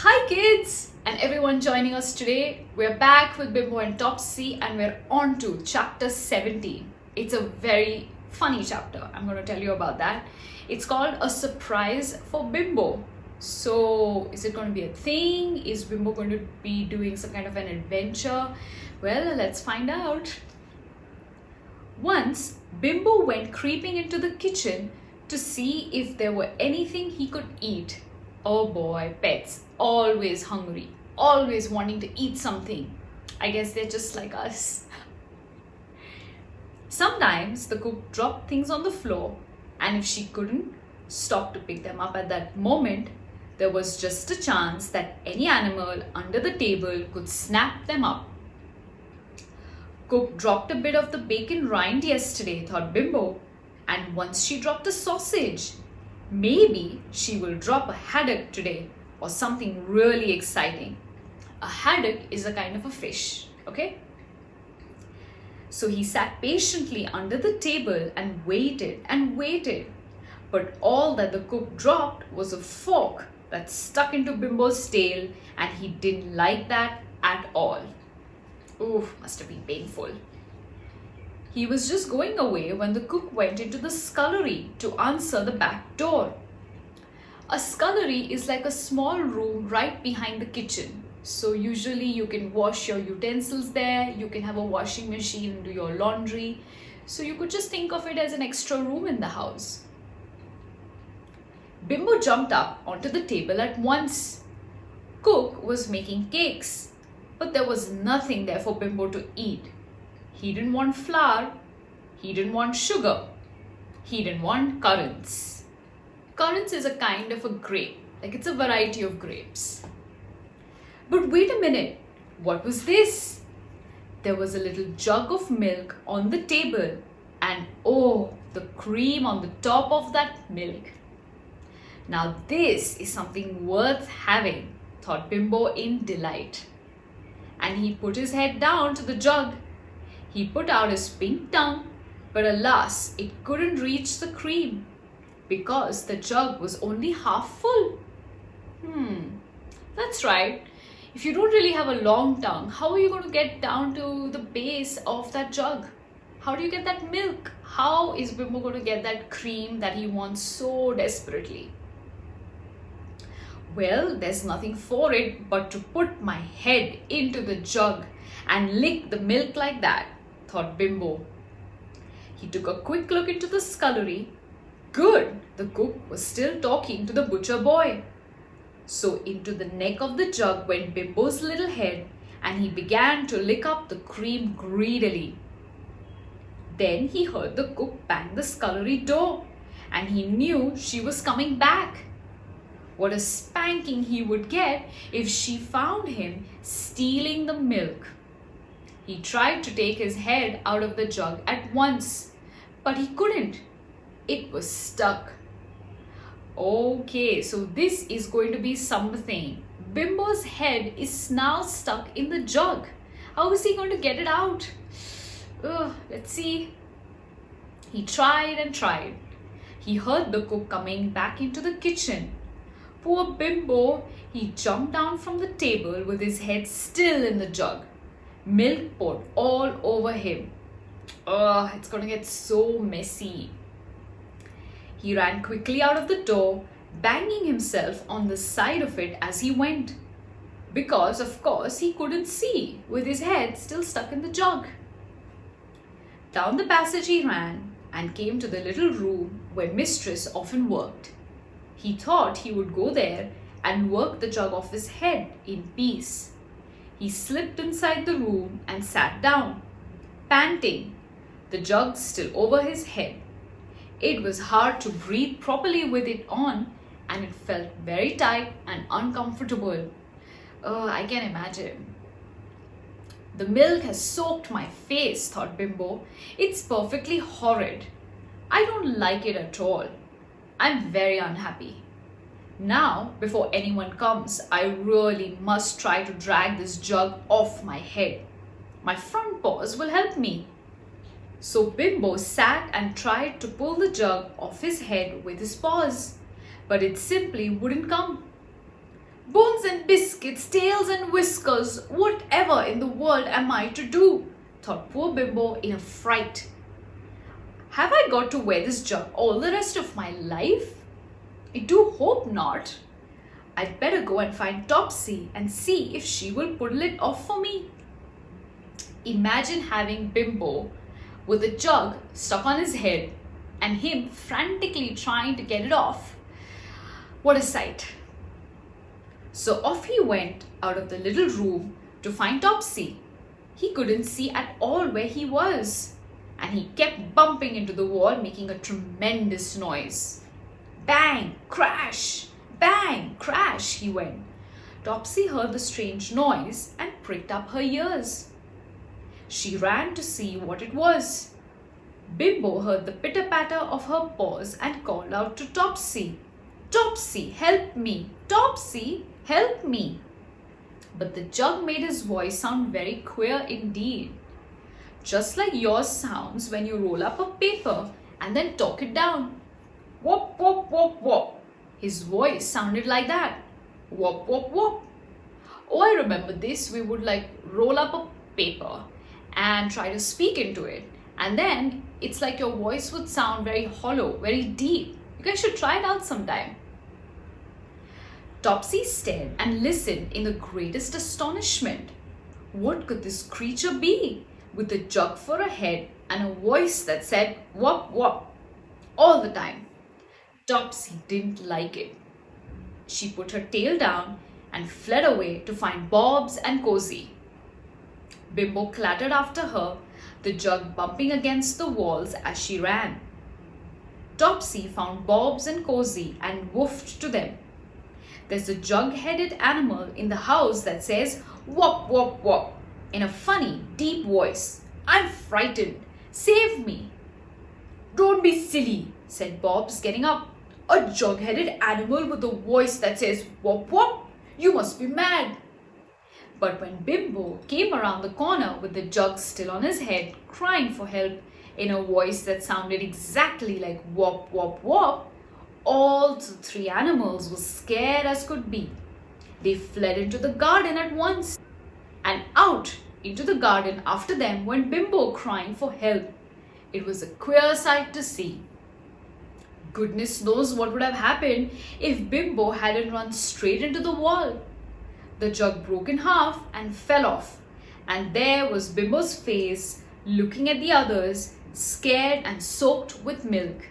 Hi kids and everyone joining us today. We're back with Bimbo and Topsy and we're on to chapter 17. It's a very funny chapter. I'm going to tell you about that. It's called A Surprise for Bimbo. So is it going to be a thing? Is Bimbo going to be doing some kind of an adventure? Well, let's find out. Once, Bimbo went creeping into the kitchen to see if there were anything he could eat. Oh boy, pets, always hungry, always wanting to eat something. I guess they're just like us. Sometimes the cook dropped things on the floor, and if she couldn't stop to pick them up at that moment, there was just a chance that any animal under the table could snap them up. Cook dropped a bit of the bacon rind yesterday, thought Bimbo, and once she dropped a sausage. Maybe she will drop a haddock today or something really exciting. A haddock is a kind of a fish, okay? So he sat patiently under the table and waited and waited. But all that the cook dropped was a fork that stuck into Bimbo's tail, and he didn't like that at all. Ooh, must have been painful. He was just going away when the cook went into the scullery to answer the back door. A scullery is like a small room right behind the kitchen. So usually you can wash your utensils there, you can have a washing machine and do your laundry. So you could just think of it as an extra room in the house. Bimbo jumped up onto the table at once. Cook was making cakes, but there was nothing there for Bimbo to eat. He didn't want flour, he didn't want sugar, he didn't want currants. Currants is a kind of a grape, like it's a variety of grapes. But wait a minute, what was this? There was a little jug of milk on the table, and oh, the cream on the top of that milk. Now this is something worth having, thought Bimbo in delight. And he put his head down to the jug. He put out his pink tongue, but alas, it couldn't reach the cream because the jug was only half full. That's right. If you don't really have a long tongue, how are you going to get down to the base of that jug? How do you get that milk? How is Bimbo going to get that cream that he wants so desperately? Well, there's nothing for it but to put my head into the jug and lick the milk like that, thought Bimbo. He took a quick look into the scullery. Good, the cook was still talking to the butcher boy. So into the neck of the jug went Bimbo's little head, and he began to lick up the cream greedily. Then he heard the cook bang the scullery door, and he knew she was coming back. What a spanking he would get if she found him stealing the milk. He tried to take his head out of the jug at once, but he couldn't. It was stuck. Okay, so this is going to be something. Bimbo's head is now stuck in the jug. How is he going to get it out? Let's see. He tried and tried. He heard the cook coming back into the kitchen. Poor Bimbo, he jumped down from the table with his head still in the jug. Milk poured all over him. It's going to get so messy. He ran quickly out of the door, banging himself on the side of it as he went. Because, of course, he couldn't see with his head still stuck in the jug. Down the passage he ran and came to the little room where Mistress often worked. He thought he would go there and work the jug off his head in peace. He slipped inside the room and sat down, panting, the jug still over his head. It was hard to breathe properly with it on, and it felt very tight and uncomfortable. I can imagine. The milk has soaked my face, thought Bimbo. It's perfectly horrid. I don't like it at all. I'm very unhappy. Now, before anyone comes, I really must try to drag this jug off my head. My front paws will help me. So Bimbo sat and tried to pull the jug off his head with his paws, but it simply wouldn't come. Bones and biscuits, tails and whiskers, whatever in the world am I to do? Thought poor Bimbo in a fright. Have I got to wear this jug all the rest of my life? I do hope not. I'd better go and find Topsy and see if she will pull it off for me. Imagine having Bimbo with a jug stuck on his head and him frantically trying to get it off. What a sight. So off he went out of the little room to find Topsy. He couldn't see at all where he was, and he kept bumping into the wall, making a tremendous noise. Bang, crash, bang, crash, he went. Topsy heard the strange noise and pricked up her ears. She ran to see what it was. Bimbo heard the pitter-patter of her paws and called out to Topsy, "Topsy, help me! Topsy, help me!" But the jug made his voice sound very queer indeed. Just like yours sounds when you roll up a paper and then talk it down. Wop, wop, wop, wop. His voice sounded like that. Wop, wop, wop. Oh, I remember this. We would roll up a paper and try to speak into it. And then it's like your voice would sound very hollow, very deep. You guys should try it out sometime. Topsy stared and listened in the greatest astonishment. What could this creature be, with a jug for a head and a voice that said wop wop all the time? Topsy didn't like it. She put her tail down and fled away to find Bobs and Cozy. Bimbo clattered after her, the jug bumping against the walls as she ran. Topsy found Bobs and Cozy and woofed to them. There's a jug-headed animal in the house that says wop wop wop in a funny, deep voice. I'm frightened. Save me. Don't be silly, said Bobs, getting up. A jug-headed animal with a voice that says wop wop? You must be mad. But when Bimbo came around the corner with the jug still on his head, crying for help in a voice that sounded exactly like wop wop wop, all the three animals were scared as could be. They fled into the garden at once, and out into the garden after them went Bimbo crying for help. It was a queer sight to see. Goodness knows what would have happened if Bimbo hadn't run straight into the wall. The jug broke in half and fell off, and there was Bimbo's face looking at the others, scared and soaked with milk.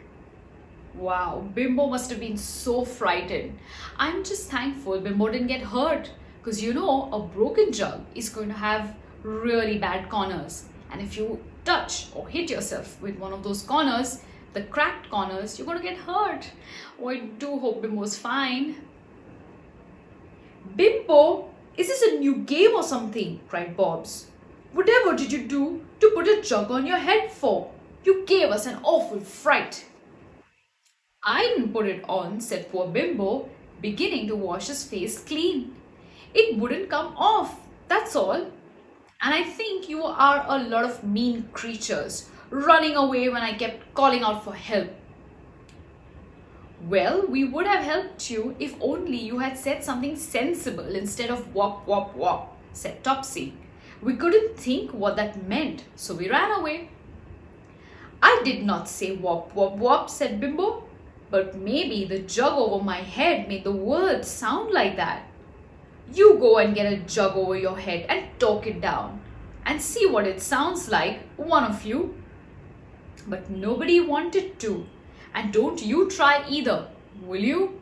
Wow, Bimbo must have been so frightened. I'm just thankful Bimbo didn't get hurt, because a broken jug is going to have really bad corners, and if you touch or hit yourself with one of those corners, the cracked corners, you're going to get hurt. Oh, I do hope Bimbo's fine. Bimbo, is this a new game or something? Cried Bobs. Whatever did you do to put a jug on your head for? You gave us an awful fright. I didn't put it on, said poor Bimbo, beginning to wash his face clean. It wouldn't come off, that's all. And I think you are a lot of mean creatures, running away when I kept calling out for help. Well, we would have helped you if only you had said something sensible instead of wop wop wop, said Topsy. We couldn't think what that meant, so we ran away. I did not say wop wop wop, said Bimbo. But maybe the jug over my head made the words sound like that. You go and get a jug over your head and talk it down and see what it sounds like, one of you. But nobody wanted to. And don't you try either, will you?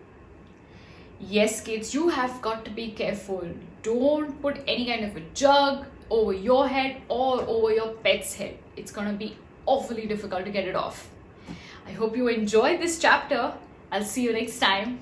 Yes, kids, you have got to be careful. Don't put any kind of a jug over your head or over your pet's head. It's going to be awfully difficult to get it off. I hope you enjoyed this chapter. I'll see you next time.